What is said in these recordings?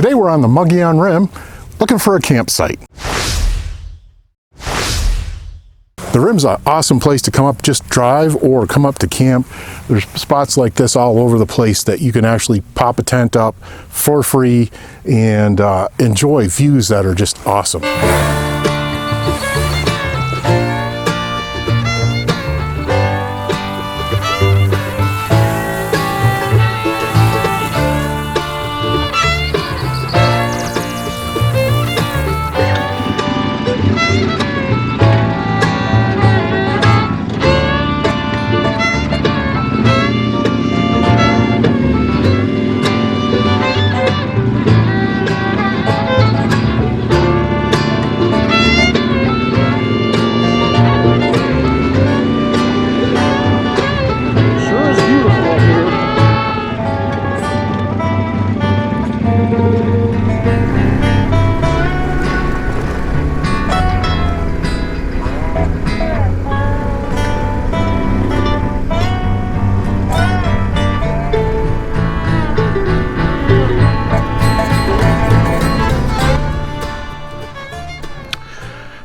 Today we're on the Mogollon Rim looking for a campsite. The Rim's an awesome place to come up, just drive or come up to camp. There's spots like this all over the place that you can actually pop a tent up for free and enjoy views that are just awesome.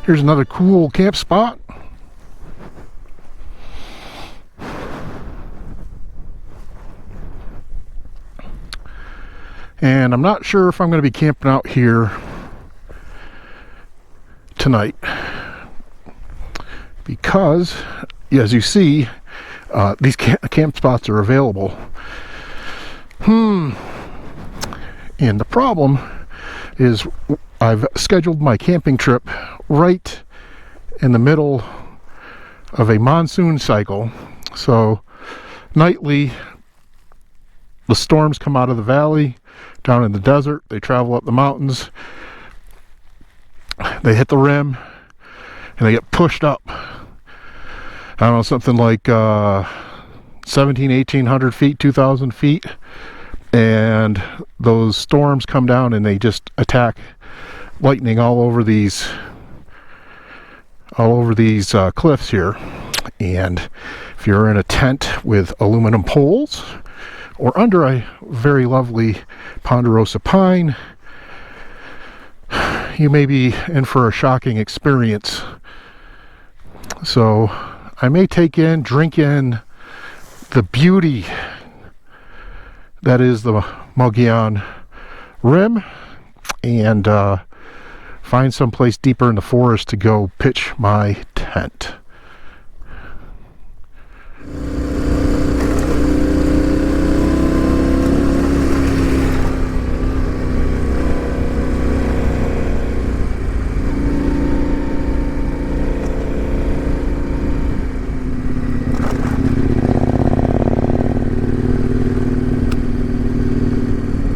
Here's another cool camp spot. And I'm not sure if I'm going to be camping out here tonight because, as you see, these camp spots are available. And the problem is I've scheduled my camping trip right in the middle of a monsoon cycle. So nightly the storms come out of the valley down in the desert, they travel up the mountains, they hit the rim and they get pushed up, I don't know, something like 1800 feet, 2,000 feet, and those storms come down and they just attack lightning all over these cliffs here. And if you're in a tent with aluminum poles or under a very lovely ponderosa pine, you may be in for a shocking experience. So I may drink in the beauty that is the Mogollon Rim and find some place deeper in the forest to go pitch my tent.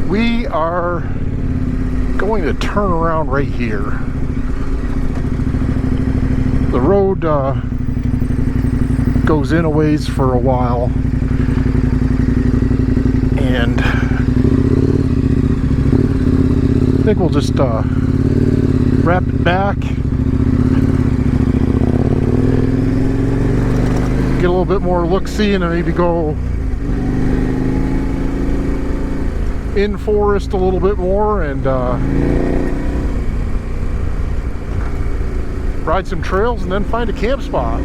We are going to turn around right here. The road goes in a ways for a while, and I think we'll just wrap it back, get a little bit more look-see, and then maybe go in forest a little bit more and ride some trails and then find a camp spot.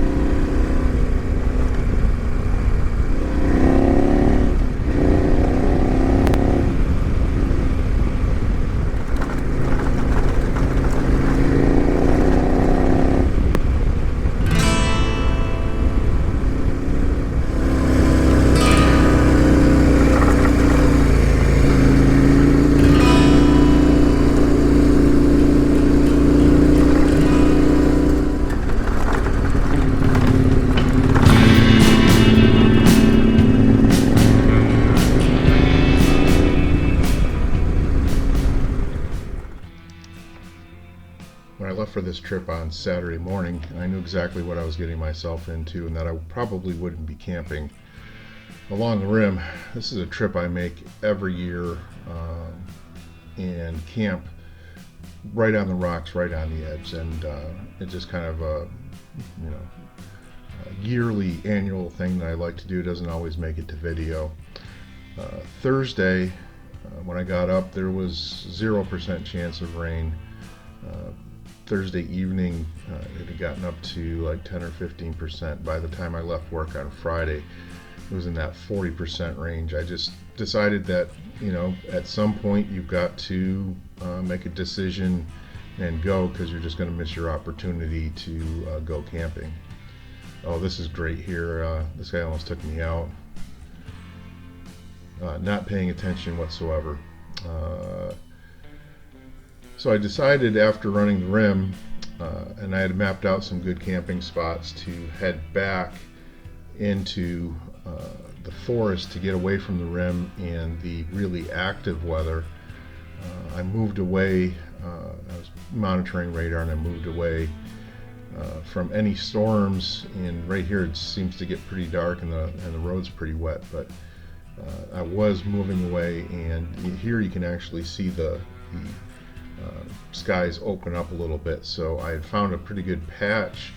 When I left for this trip on Saturday morning, I knew exactly what I was getting myself into and that I probably wouldn't be camping along the rim. This is a trip I make every year and camp right on the rocks, right on the edge, and it's just kind of a yearly annual thing that I like to do. It doesn't always make it to video. Thursday When I got up, there was 0% chance of rain. Thursday evening, it had gotten up to like 10 or 15%. By the time I left work on Friday, it was in that 40% range. I just decided that, you know, at some point you've got to make a decision and go, because you're just going to miss your opportunity to go camping. Oh, this is great here. This guy almost took me out. Not paying attention whatsoever. So I decided, after running the rim, and I had mapped out some good camping spots, to head back into the forest to get away from the rim and the really active weather. I moved away. I was monitoring radar, and I moved away from any storms. And right here it seems to get pretty dark, and the road's pretty wet, but I was moving away, and here you can actually see the skies open up a little bit. So I had found a pretty good patch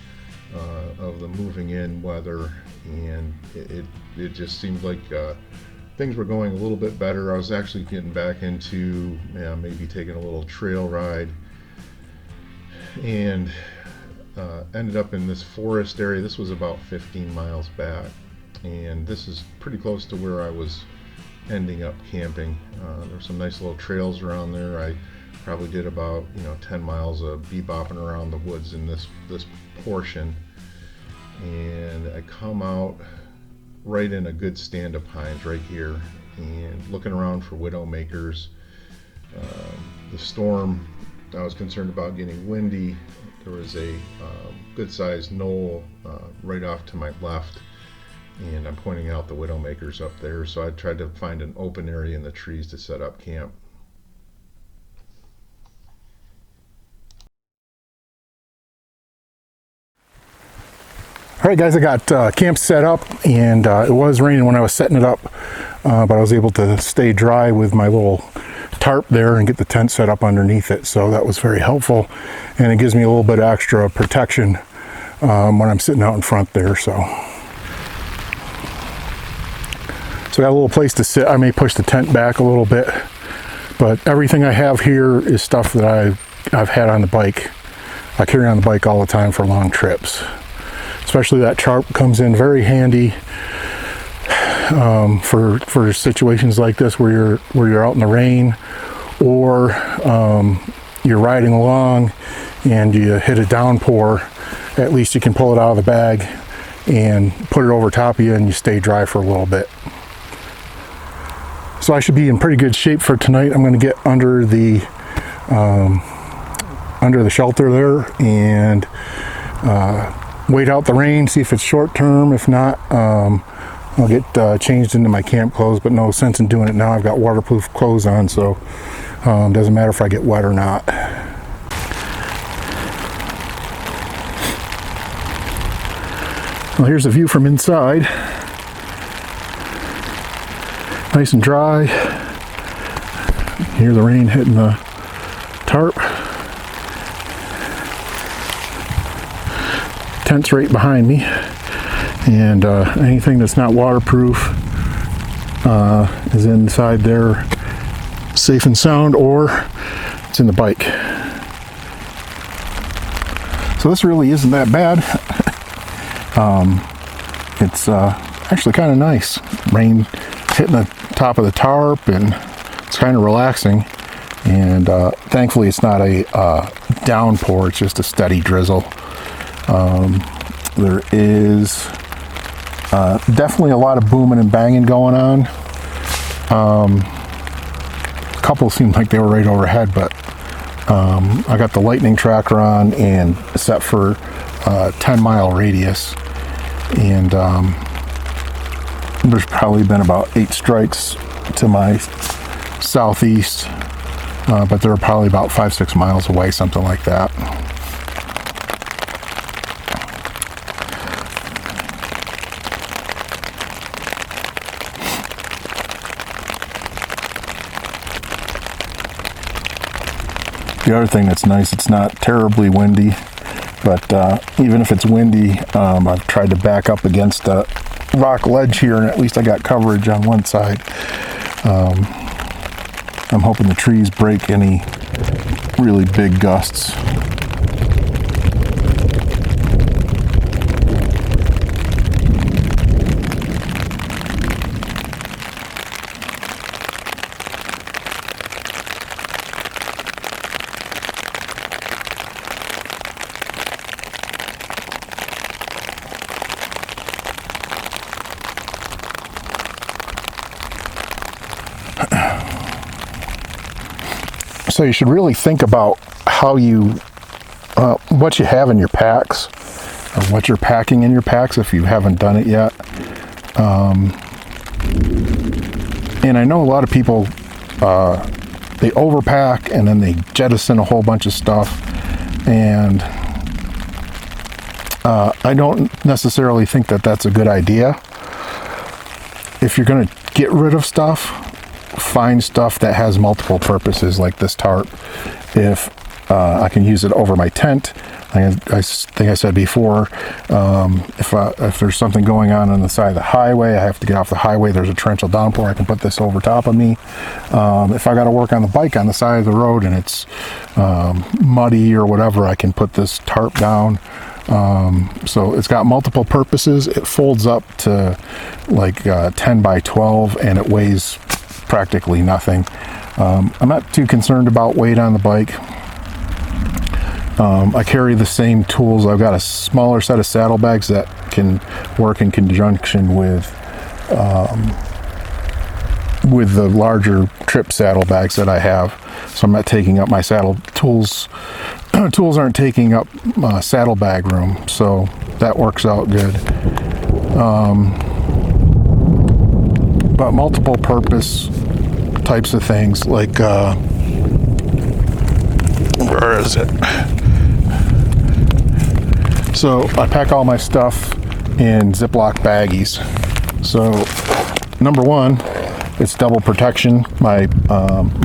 of the moving in weather, and it just seemed like things were going a little bit better. I was actually getting back into maybe taking a little trail ride, and ended up in this forest area. This was about 15 miles back, and this is pretty close to where I was ending up camping. There's some nice little trails around there. I probably did about 10 miles of bebopping around the woods in this portion, and I come out right in a good stand of pines right here, and looking around for widowmakers. The storm, I was concerned about getting windy. There was a good sized knoll right off to my left, and I'm pointing out the widowmakers up there, so I tried to find an open area in the trees to set up camp. All right, guys, I got camp set up, and it was raining when I was setting it up, but I was able to stay dry with my little tarp there and get the tent set up underneath it, so that was very helpful, and it gives me a little bit extra protection when I'm sitting out in front there. So I got a little place to sit. I may push the tent back a little bit, but everything I have here is stuff that I've had on the bike. I carry on the bike all the time for long trips. Especially that tarp comes in very handy for situations like this, where you're out in the rain, or you're riding along and you hit a downpour. At least you can pull it out of the bag and put it over top of you, and you stay dry for a little bit. So I should be in pretty good shape for tonight. I'm going to get under the shelter there and wait out the rain, see if it's short term. If not, I'll get changed into my camp clothes, but no sense in doing it now. I've got waterproof clothes on, so doesn't matter if I get wet or not. Well, here's a view from inside. Nice and dry. Hear the rain hitting the tarp. Tent's right behind me, and anything that's not waterproof is inside there, safe and sound, or it's in the bike. So this really isn't that bad. It's actually kind of nice. Rain hitting the top of the tarp, and it's kind of relaxing. And thankfully it's not a downpour, it's just a steady drizzle. There is definitely a lot of booming and banging going on. A couple seemed like they were right overhead, but I got the lightning tracker on and set for 10-mile radius, and there's probably been about 8 strikes to my southeast, but they're probably about 5-6 miles away, something like that. The other thing that's nice, it's not terribly windy, but even if it's windy, I've tried to back up against a rock ledge here, and at least I got coverage on one side. I'm hoping the trees break any really big gusts. So you should really think about how you, what you have in your packs, or what you're packing in your packs if you haven't done it yet. And I know a lot of people, they overpack and then they jettison a whole bunch of stuff. And I don't necessarily think that that's a good idea. If you're going to get rid of stuff, find stuff that has multiple purposes, like this tarp. If I can use it over my tent, I think I said before, if there's something going on the side of the highway, I have to get off the highway, there's a torrential downpour, I can put this over top of me. If I got to work on the bike on the side of the road and it's muddy or whatever, I can put this tarp down. So it's got multiple purposes. It folds up to like 10 by 12 and it weighs practically nothing. I'm not too concerned about weight on the bike. I carry the same tools. I've got a smaller set of saddlebags that can work in conjunction with the larger trip saddlebags that I have. So I'm not taking up my saddle tools. Tools aren't taking up saddlebag room, so that works out good. But multiple purpose types of things, like where is it? So I pack all my stuff in Ziploc baggies. So number one, it's double protection. My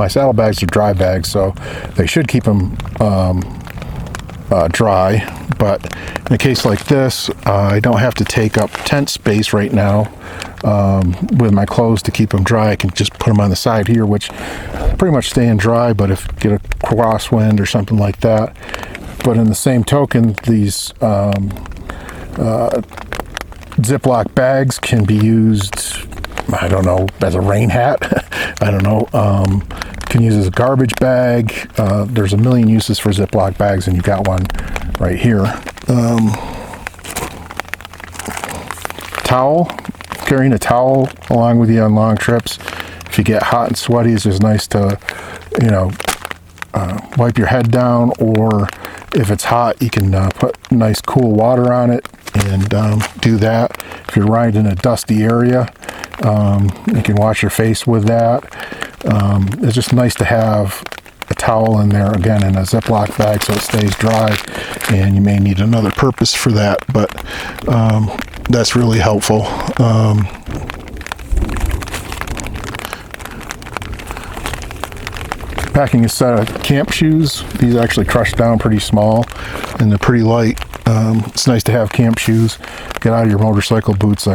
saddlebags are dry bags, so they should keep them dry. But in a case like this, I don't have to take up tent space right now with my clothes to keep them dry. I can just put them on the side here, which pretty much staying dry, but if get a crosswind or something like that. But in the same token, these Ziploc bags can be used, I don't know, as a rain hat. I don't know. Can use as a garbage bag. There's a million uses for Ziploc bags, and you got one right here. Towel. Carrying a towel along with you on long trips. If you get hot and sweaty, it's just nice to, wipe your head down, or if it's hot, you can put nice cool water on it and do that. If you're riding in a dusty area, you can wash your face with that. It's just nice to have a towel in there, again, in a Ziploc bag, so it stays dry, and you may need another purpose for that, but that's really helpful. Packing a set of camp shoes. These actually crush down pretty small and they're pretty light. It's nice to have camp shoes. Get out of your motorcycle boots.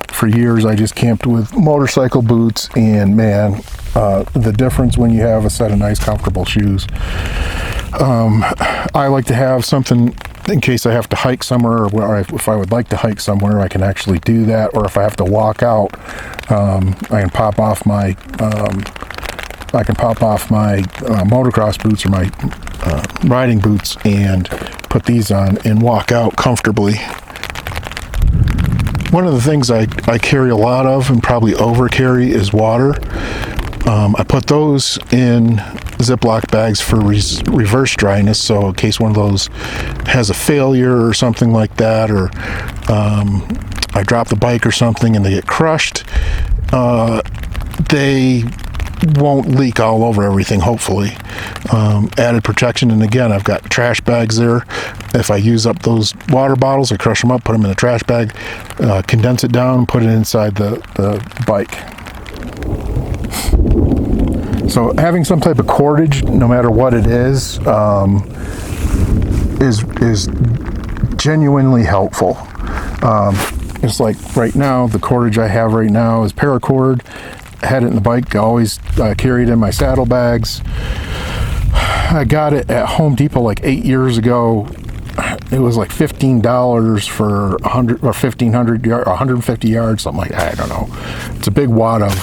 For years I just camped with motorcycle boots, and man, the difference when you have a set of nice comfortable shoes. I like to have something in case I have to hike somewhere, or if I would like to hike somewhere, I can actually do that. Or if I have to walk out, I can pop off my motocross boots or my riding boots and put these on and walk out comfortably. One of the things I carry a lot of and probably over carry is water. I put those in Ziploc bags for reverse dryness, so in case one of those has a failure or something like that, or I drop the bike or something and they get crushed, they won't leak all over everything, hopefully. Added protection, and again, I've got trash bags there. If I use up those water bottles, I crush them up, put them in a trash bag, condense it down, put it inside the bike. So having some type of cordage, no matter what it is genuinely helpful. It's like right now, the cordage I have right now is paracord, had it in the bike. I always carried in my saddlebags. I got it at Home Depot like 8 years ago. It was like $15 for 100 or 1,500 yards, 150 yards, something like that. I don't know. It's a big wad of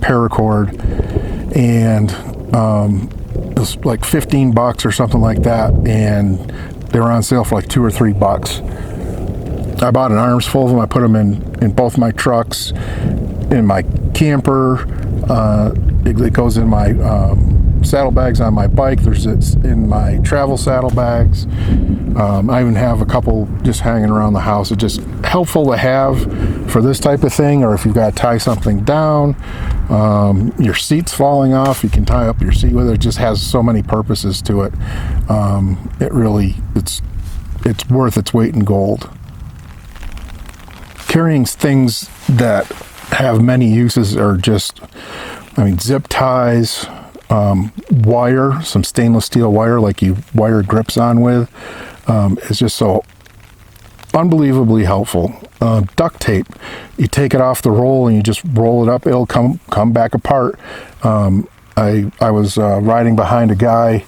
paracord, and it was like $15 or something like that, and they were on sale for like $2 or $3. I bought an arms full of them. I put them in both my trucks, in my camper. It goes in my saddlebags on my bike. It's in my travel saddlebags. I even have a couple just hanging around the house. It's just helpful to have for this type of thing, or if you've got to tie something down, your seat's falling off, you can tie up your seat with it. It just has so many purposes to it. It's worth its weight in gold. Carrying things that have many uses are just, zip ties, wire, some stainless steel wire like you wire grips on with, is just so unbelievably helpful. Duct tape, you take it off the roll and you just roll it up, it'll come back apart. I was riding behind a guy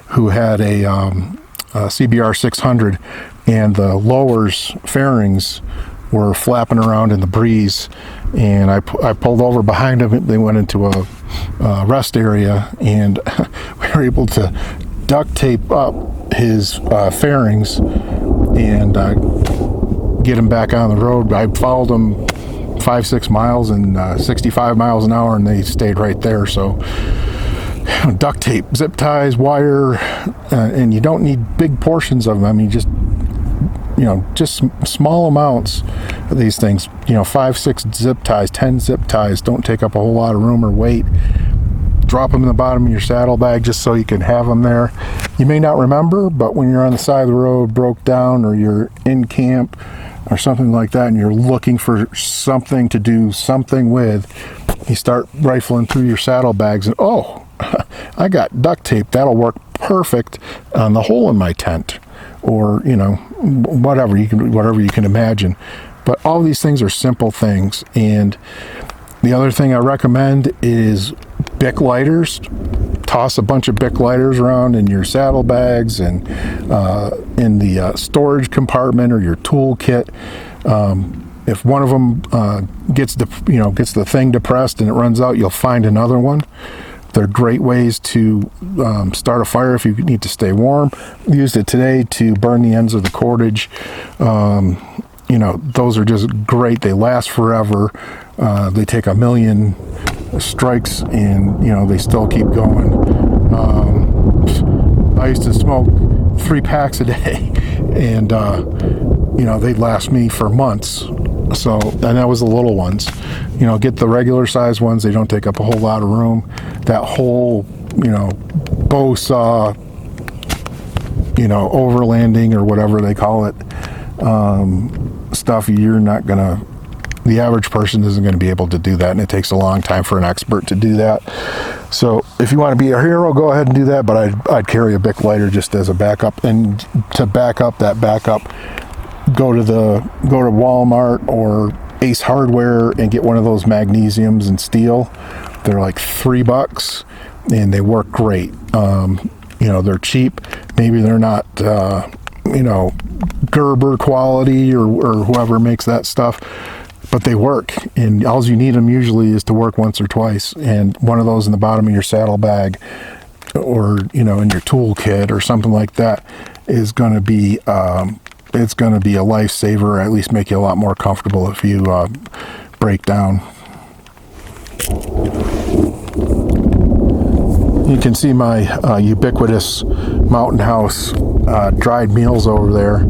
who had a CBR 600, and the lowers fairings were flapping around in the breeze, and I pulled over behind him. They went into a rest area, and we were able to duct tape up his fairings and get him back on the road. I followed him 5-6 miles and 65 miles an hour, and they stayed right there. So duct tape, zip ties, wire, and you don't need big portions of them. Just small amounts of these things, 5-6 zip ties, 10 zip ties don't take up a whole lot of room or weight. Drop them in the bottom of your saddlebag just so you can have them there. You may not remember, but when you're on the side of the road, broke down, or you're in camp or something like that, and you're looking for something to do something with, you start rifling through your saddlebags, and I got duct tape. That'll work perfect on the hole in my tent, or whatever you can imagine. But all these things are simple things. And the other thing I recommend is Bic lighters. Toss a bunch of Bic lighters around in your saddlebags and in the storage compartment or your tool kit. If one of them gets the thing depressed and it runs out, you'll find another one. They're great ways to start a fire if you need to stay warm. Used it today to burn the ends of the cordage. Those are just great. They last forever. They take a million strikes, and they still keep going. I used to smoke 3 packs a day, and they'd last me for months. So, and that was the little ones. Get the regular size ones. They don't take up a whole lot of room. That whole, bow saw, overlanding or whatever they call it, stuff, you're not gonna, the average person isn't going to be able to do that, and it takes a long time for an expert to do that. So if you want to be a hero, go ahead and do that, but I'd carry a Bic lighter just as a backup. And to back up that backup, go to Walmart or Ace Hardware and get one of those magnesiums and steel. They're like $3 and they work great. They're cheap. Maybe they're not Gerber quality or whoever makes that stuff, but they work, and all you need them usually is to work once or twice. And one of those in the bottom of your saddlebag, or in your tool kit or something like that, is going to be it's going to be a lifesaver, or at least make you a lot more comfortable if you break down. You can see my ubiquitous Mountain House dried meals over there,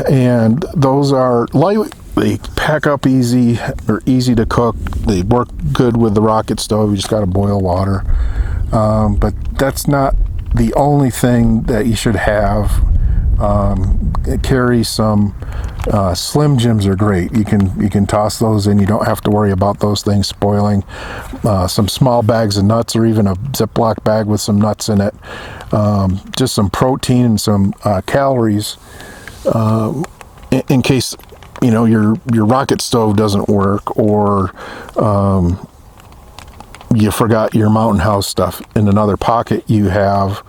and those are light. They pack up easy, or easy to cook. They work good with the rocket stove. You just got to boil water. But that's not the only thing that you should have. Carry some Slim Jims are great. You can toss those in. You don't have to worry about those things spoiling. Some small bags of nuts, or even a Ziploc bag with some nuts in it. Just some protein and some calories in case you know, your rocket stove doesn't work, or you forgot your mountain house stuff. In another pocket you have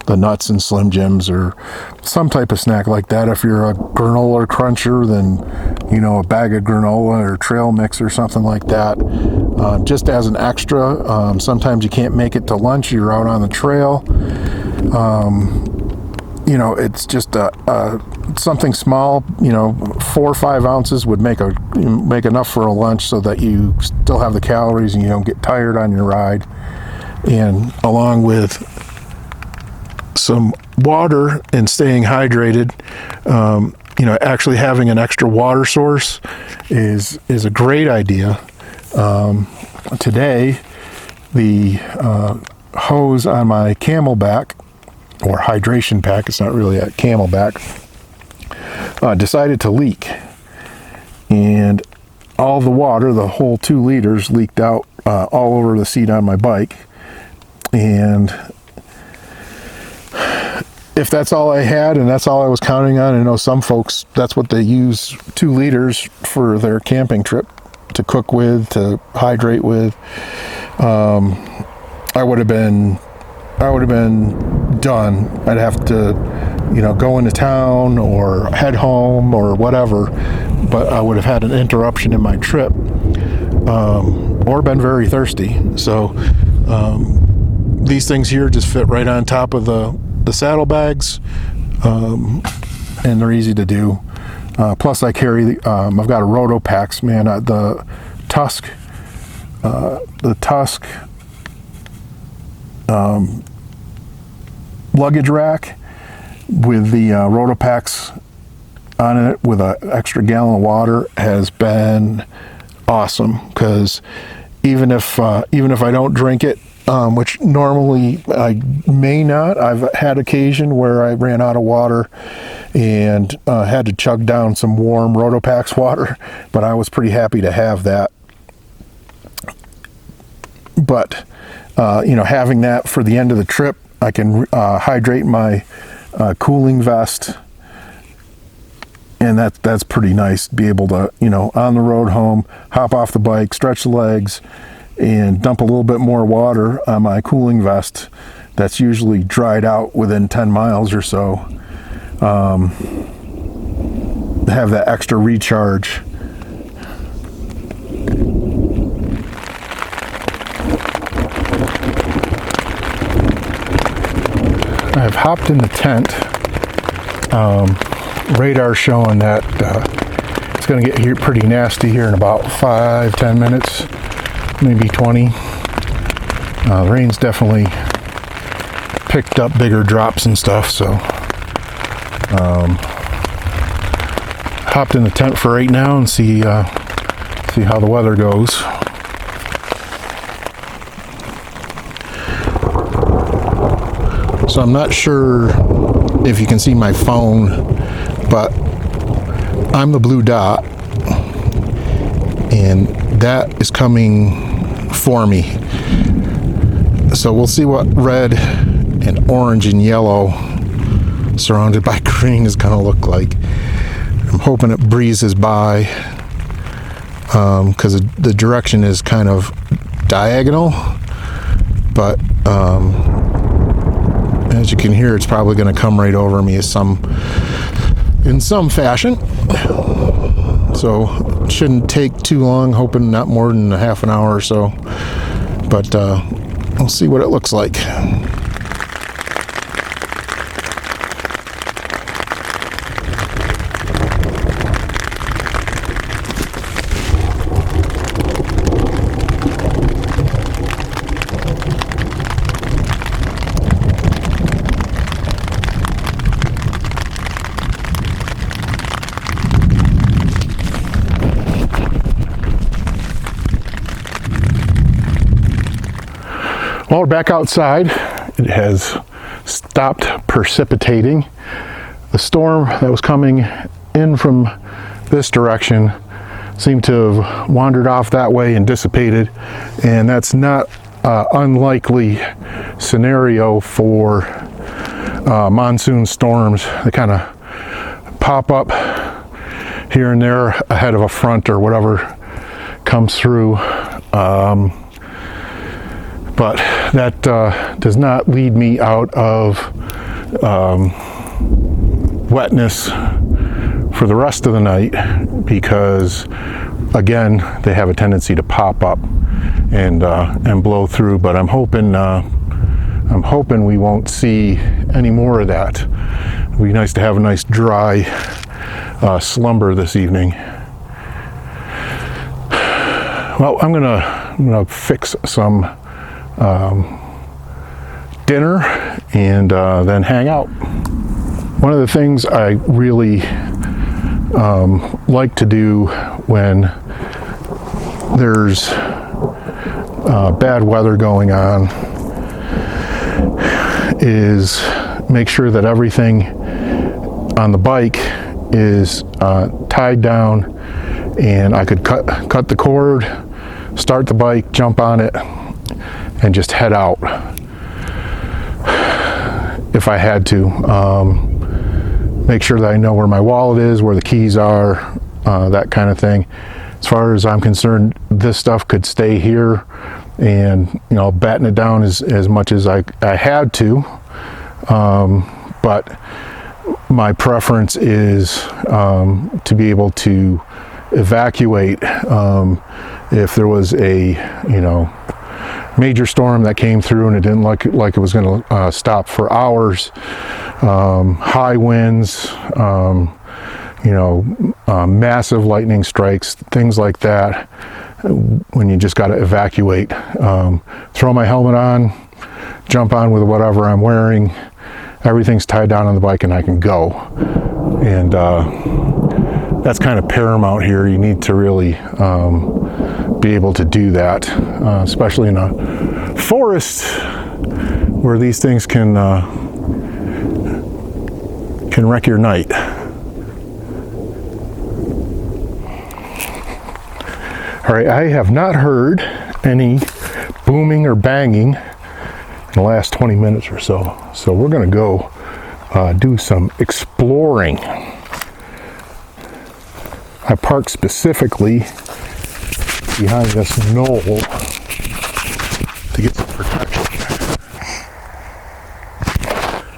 the nuts and Slim Jims or some type of snack like that. If you're a granola cruncher, then, you know, a bag of granola or trail mix or something like that, just as an extra. Sometimes you can't make it to lunch, you're out on the trail. You know, it's just something small. You know, 4 or 5 ounces would make enough for a lunch, so that you still have the calories and you don't get tired on your ride. And along with some water and staying hydrated, you know, actually having an extra water source is a great idea. Today, the hose on my Camelback, or hydration pack, it's not really a Camelback, decided to leak, and all the water, the whole 2 liters, leaked out all over the seat on my bike. And if that's all I had and that's all I was counting on, I know some folks, that's what they use, 2 liters for their camping trip, to cook with, to hydrate with. I would have been done. I'd have to, you know, go into town or head home or whatever, but I would have had an interruption in my trip, or been very thirsty. So these things here just fit right on top of the saddlebags, and they're easy to do. Plus I carry, I've got a Rotopax, man, the Tusk luggage rack with the Rotopax on it with an extra gallon of water has been awesome, because even if I don't drink it, which normally I may not, I've had occasion where I ran out of water and had to chug down some warm Rotopax water, but I was pretty happy to have that. But you know, having that for the end of the trip, I can hydrate my cooling vest, and that's pretty nice to be able to, you know, on the road home, hop off the bike, stretch the legs, and dump a little bit more water on my cooling vest that's usually dried out within 10 miles or so. Have that extra recharge. I've hopped in the tent. Radar showing that it's going to get here pretty nasty here in about 5-10 minutes, maybe 20. The rain's definitely picked up bigger drops and stuff, so hopped in the tent for right now and see how the weather goes. So I'm not sure if you can see my phone, but I'm the blue dot, and that is coming for me. So we'll see what red and orange and yellow surrounded by green is going to look like. I'm hoping it breezes by, because the direction is kind of diagonal, but as you can hear, it's probably going to come right over me in some fashion. So it shouldn't take too long, hoping not more than a half an hour or so, but we'll see what it looks like. Well, we're back outside. It has stopped precipitating. The storm that was coming in from this direction seemed to have wandered off that way and dissipated, and that's not an unlikely scenario for monsoon storms. They kind of pop up here and there ahead of a front or whatever comes through. But that does not lead me out of wetness for the rest of the night, because again, they have a tendency to pop up and blow through. But I'm hoping we won't see any more of that. It'd be nice to have a nice dry slumber this evening. Well, I'm gonna fix some dinner and then hang out. One of the things I really like to do when there's bad weather going on is make sure that everything on the bike is tied down, and I could cut the cord, start the bike, jump on it, and just head out if I had to. Make sure that I know where my wallet is, where the keys are, that kind of thing. As far as I'm concerned, this stuff could stay here, and batten it down as much as I had to. But my preference is to be able to evacuate if there was a major storm that came through and it didn't like it was going to stop for hours. High winds, massive lightning strikes, things like that, when you just got to evacuate. Throw my helmet on, jump on with whatever I'm wearing, everything's tied down on the bike, and I can go. And that's kind of paramount here. You need to really be able to do that, especially in a forest where these things can wreck your night. All right, I have not heard any booming or banging in the last 20 minutes or so. So we're gonna go do some exploring. I parked specifically behind this knoll to get some protection.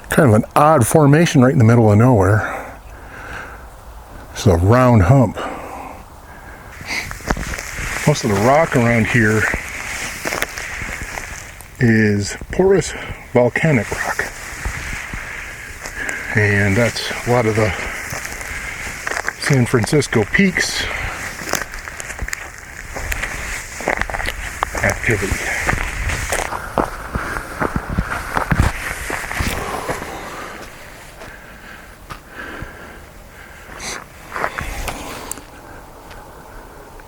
Kind of an odd formation right in the middle of nowhere. It's a round hump. Most of the rock around here is porous volcanic rock. And that's a lot of the San Francisco Peaks activity.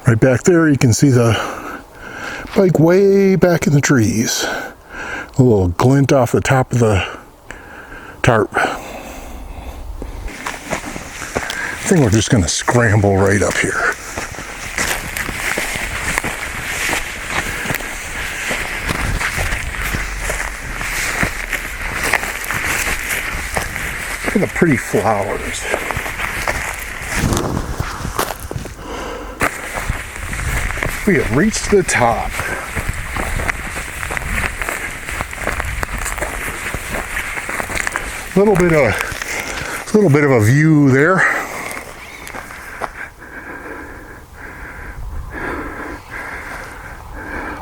Right back there you can see the bike way back in the trees. A little glint off the top of the tarp. I think we're just going to scramble right up here. Look at the pretty flowers. We have reached the top. A little bit of a view there.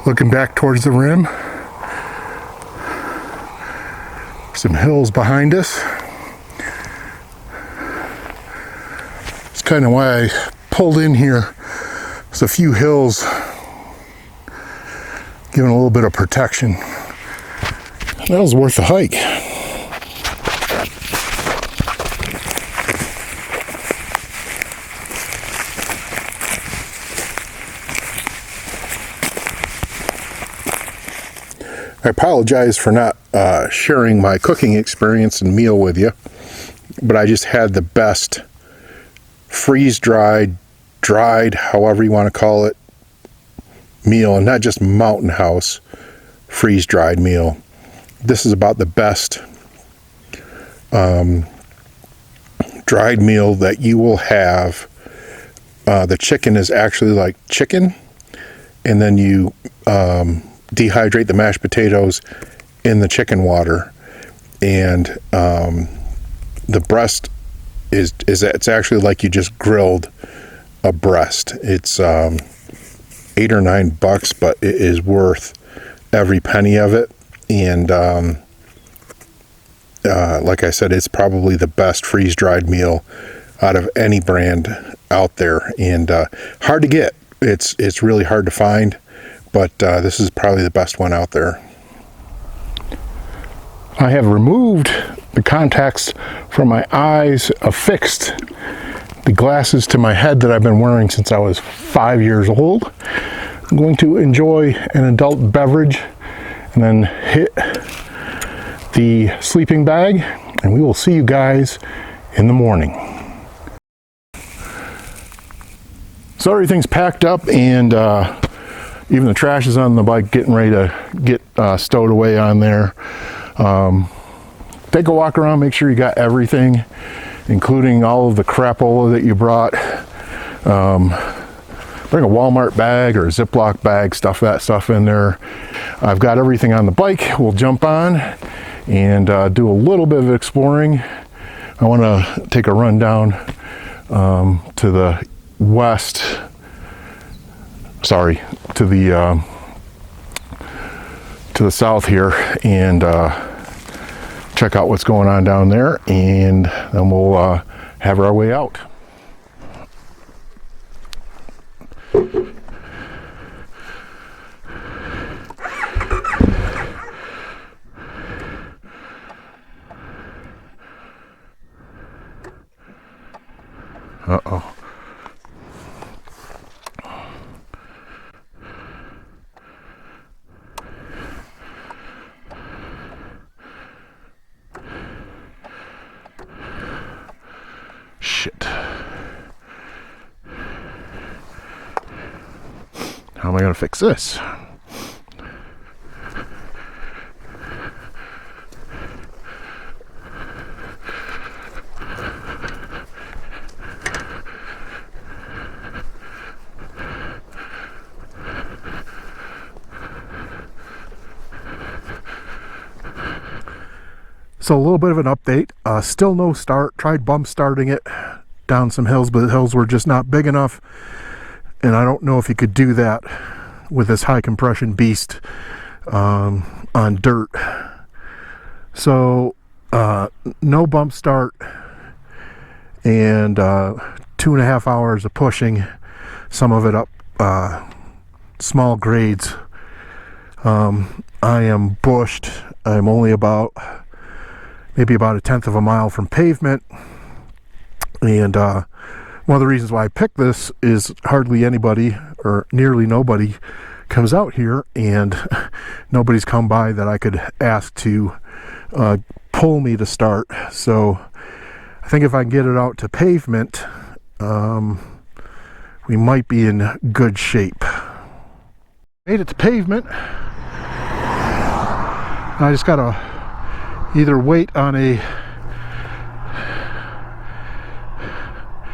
Looking back towards the rim. Some hills behind us. It's kind of why I pulled in here. There's a few hills giving a little bit of protection. That was worth the hike. I apologize for not sharing my cooking experience and meal with you, but I just had the best freeze-dried, however you want to call it, meal, and not just Mountain House freeze-dried meal. This is about the best dried meal that you will have the chicken is actually like chicken, and then you dehydrate the mashed potatoes in the chicken water, and the breast is it's actually like you just grilled a breast. It's $8 or $9, but it is worth every penny of it. And like I said, it's probably the best freeze-dried meal out of any brand out there, and hard to get. It's really hard to find, but this is probably the best one out there. I have removed the contacts from my eyes, affixed the glasses to my head that I've been wearing since I was 5 years old. I'm going to enjoy an adult beverage and then hit the sleeping bag, and we will see you guys in the morning. So everything's packed up, and even the trash is on the bike, getting ready to get stowed away on there. Take a walk around, make sure you got everything, including all of the crapola that you brought. Bring a Walmart bag or a Ziploc bag, stuff that stuff in there. I've got everything on the bike. We'll jump on and do a little bit of exploring. I want to take a run down to the west, sorry, to the south here, and check out what's going on down there, and then we'll have our way out. Uh-oh. Shit. How am I going to fix this? So a little bit of an update. Still no start. Tried bump starting it down some hills, but the hills were just not big enough. And I don't know if you could do that with this high compression beast on dirt. So no bump start, and 2.5 hours of pushing, some of it up small grades. I am bushed. I'm only maybe about 1/10 of a mile from pavement, and one of the reasons why I picked this is hardly anybody, or nearly nobody, comes out here, and nobody's come by that I could ask to pull me to start. So I think if I can get it out to pavement, we might be in good shape. Made it to pavement. I just gotta either wait on a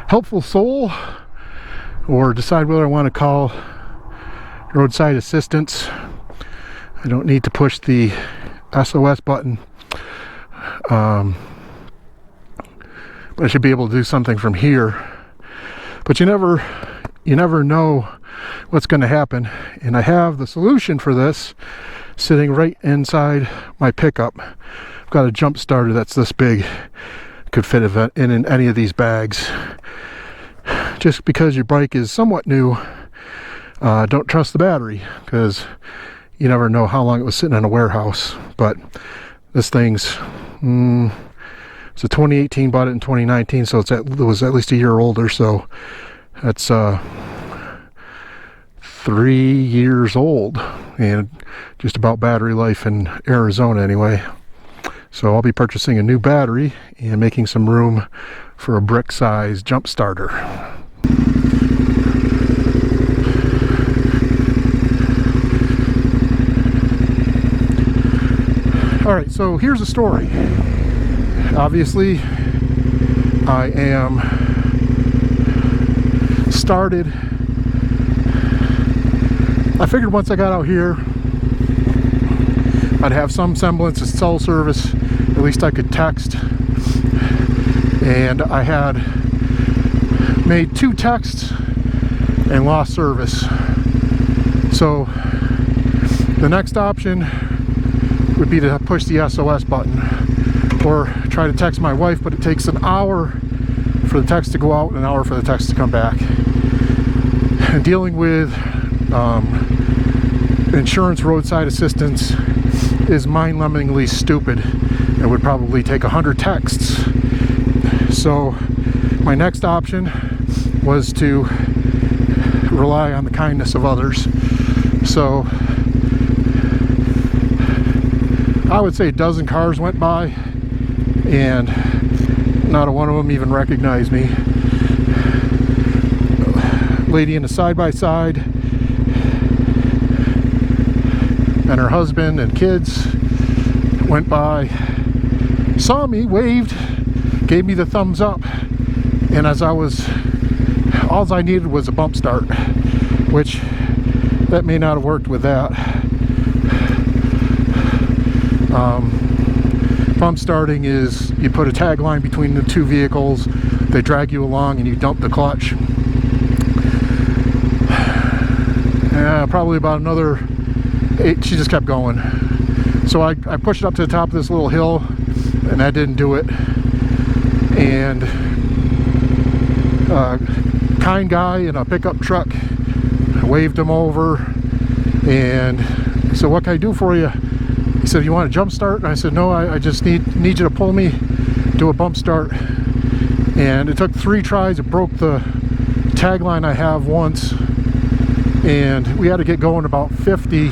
helpful soul or decide whether I want to call roadside assistance. I don't need to push the SOS button, but I should be able to do something from here. But you never know what's going to happen, and I have the solution for this sitting right inside my pickup. I've got a jump starter that's this big, could fit in any of these bags. Just because your bike is somewhat new, don't trust the battery, because you never know how long it was sitting in a warehouse. But this thing's it's a 2018, bought it in 2019, so it was at least a year older. So that's 3 years old, and just about battery life in Arizona anyway. So I'll be purchasing a new battery and making some room for a brick size jump starter. Alright, so here's the story. Obviously, I am started. I figured once I got out here, I'd have some semblance of cell service. At least I could text. And I had made 2 texts and lost service. So the next option would be to push the SOS button or try to text my wife, but it takes an hour for the text to go out and an hour for the text to come back. And dealing with insurance roadside assistance is mind-numbingly stupid. It would probably take 100 texts. So my next option was to rely on the kindness of others. So I would say a dozen cars went by and not a one of them even recognized me. Lady in a side-by-side and her husband and kids went by, saw me, waved, gave me the thumbs up, and as I was, all I needed was a bump start, which that may not have worked with that. Bump starting is you put a tag line between the 2 vehicles, they drag you along, and you dump the clutch. Probably about another 8, she just kept going. So I pushed it up to the top of this little hill, and that didn't do it. And a kind guy in a pickup truck, I waved him over, and I said, "What can I do for you?" He said, "You want a jump start?" And I said, "No, I just need you to pull me, do a bump start." And it took 3 tries. It broke the tag line I have once, and we had to get going about 50,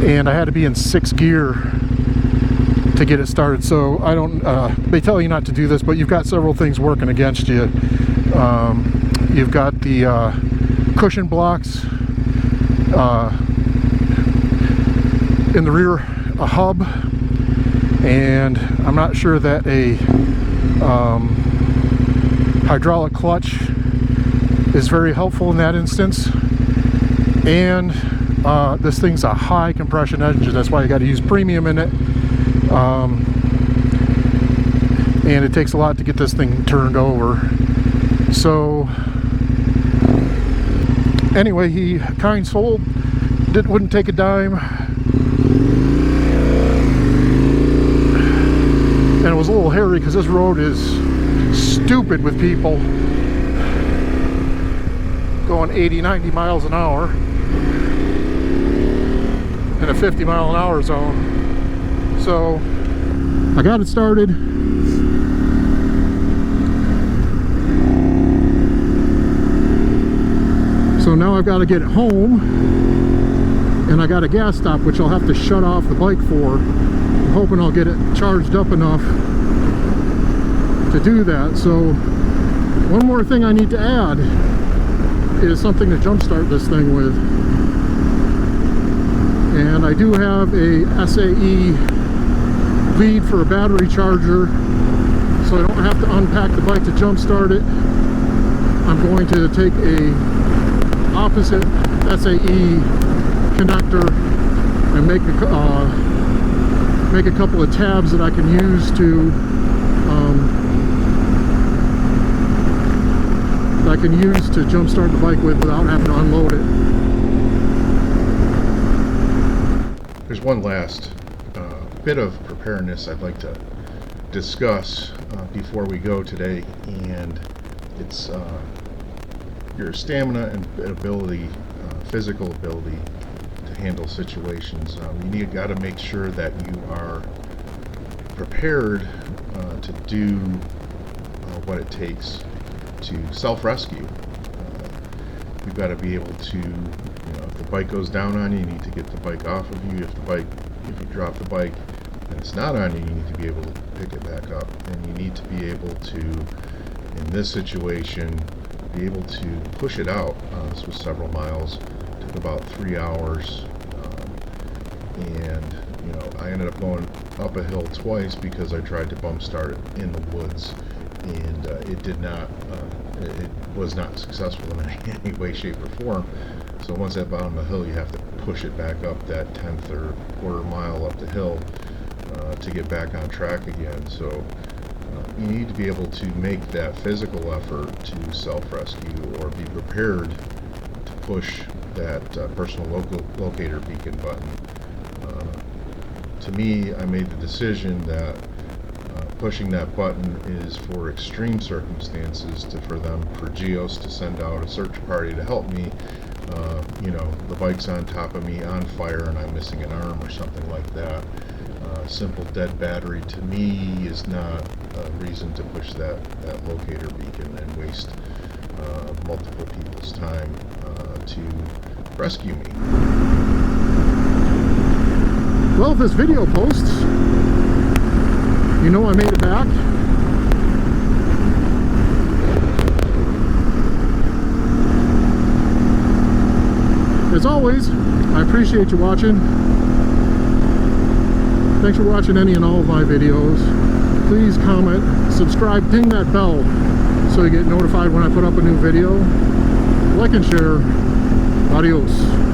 and I had to be in 6th gear to get it started. So I don't, they tell you not to do this, but you've got several things working against you. You've got the cushion blocks, in the rear, a hub, and I'm not sure that a hydraulic clutch is very helpful in that instance. And this thing's a high compression engine, that's why you got to use premium in it. And it takes a lot to get this thing turned over. So anyway, he kind soul wouldn't take a dime, and it was a little hairy because this road is stupid with people going 80-90 miles an hour in a 50-mile-an-hour zone. So I got it started. So now I've got to get it home, and I got a gas stop which I'll have to shut off the bike for. I'm hoping I'll get it charged up enough to do that. So one more thing I need to add is something to jumpstart this thing with. And I do have a SAE lead for a battery charger, so I don't have to unpack the bike to jumpstart it. I'm going to take a opposite SAE connector and make a couple of tabs that I can use to jumpstart the bike with without having to unload it. There's one last bit of preparedness I'd like to discuss before we go today, and it's your stamina and ability, physical ability to handle situations. You got to make sure that you are prepared to do what it takes to self-rescue. You've got to be able to, if the bike goes down on you, you need to get the bike off of you. If you drop the bike and it's not on you, you need to be able to pick it back up. And you need to be able to, in this situation, be able to push it out. This was several miles, took about 3 hours, and I ended up going up a hill twice because I tried to bump start it in the woods, and it did not. It was not successful in any way, shape, or form. So once at bottom of the hill, you have to push it back up that 10th or quarter mile up the hill to get back on track again. So you need to be able to make that physical effort to self-rescue or be prepared to push that personal locator beacon button. To me, I made the decision that pushing that button is for extreme circumstances, for Geos to send out a search party to help me. You know, the bike's on top of me on fire and I'm missing an arm or something like that. Simple dead battery to me is not a reason to push that locator beacon and waste multiple people's time to rescue me. Well, if this video posts, you know I made it back. As always, I appreciate you watching. Thanks for watching any and all of my videos. Please comment, subscribe, ping that bell so you get notified when I put up a new video. Like and share. Adios.